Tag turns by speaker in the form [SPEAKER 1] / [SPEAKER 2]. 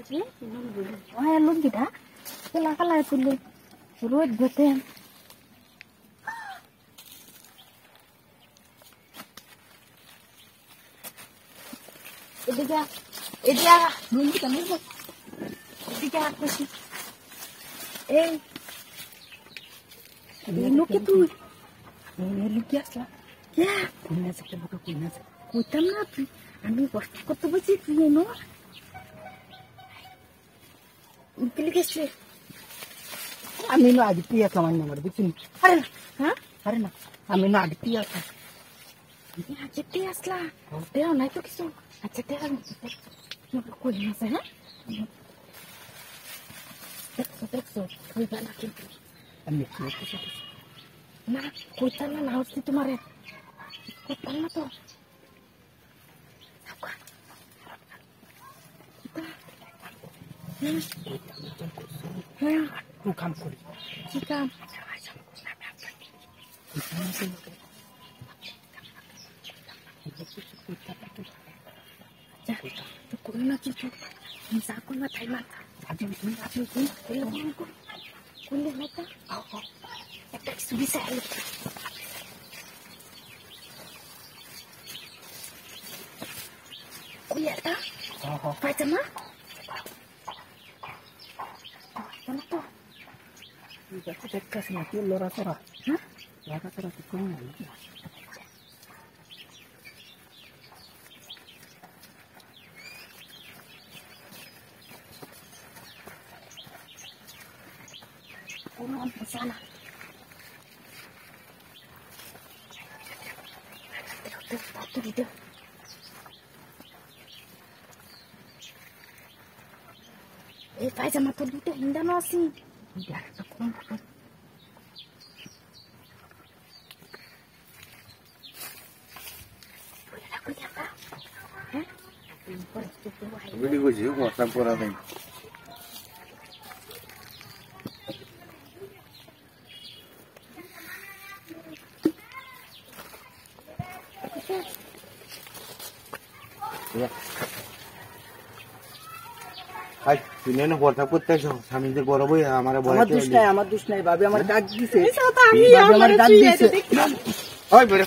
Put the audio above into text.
[SPEAKER 1] Wah, lu kita, kala itu road betul. Ini lu kita nih, ini apa sih? Lu gitu, ini lu kias lah. Ya, kuna sakit buka kuna. Kutam napi, anu bos, kutu besi punya no. Pilih kece.
[SPEAKER 2] Amino aditya kaman nomor bikin.
[SPEAKER 1] Hari na, ha?
[SPEAKER 2] Hari na. Amino aditya kan.
[SPEAKER 1] Ini aditya lah. Dia naik tu kisu. Aditya kan. Mau kuliah masa, ha? Tekso. Kau balik lagi.
[SPEAKER 2] Ambil tu.
[SPEAKER 1] Nah, kutam na harus itu mare. Kutam na tu. Apa?
[SPEAKER 2] Tu kam kuri.
[SPEAKER 1] Jika tu kurang lagi tu, masa aku nak Thailand. Aduh, kuliah mata. Tak bisa lagi. Kuliah tak? Macam mana? Mana tu?
[SPEAKER 2] Aku dekat sini tu lora sora.
[SPEAKER 1] Hah?
[SPEAKER 2] Lora sora tu kau ni.
[SPEAKER 1] Kurang masalah. Tu. Faz sama tu dito, ainda não assim. Biar aku.
[SPEAKER 3] Beli gue sih, mau campur apa ini? Ya. Hai, ini na borta করতে এসো স্বামীদের বড় বই আমারে বলে
[SPEAKER 2] আমার দুষ নাই ভাবি আমার ডাক দিছে
[SPEAKER 1] এই সাথে আমি আমার
[SPEAKER 2] ডাক দিছে
[SPEAKER 3] ওই বেরো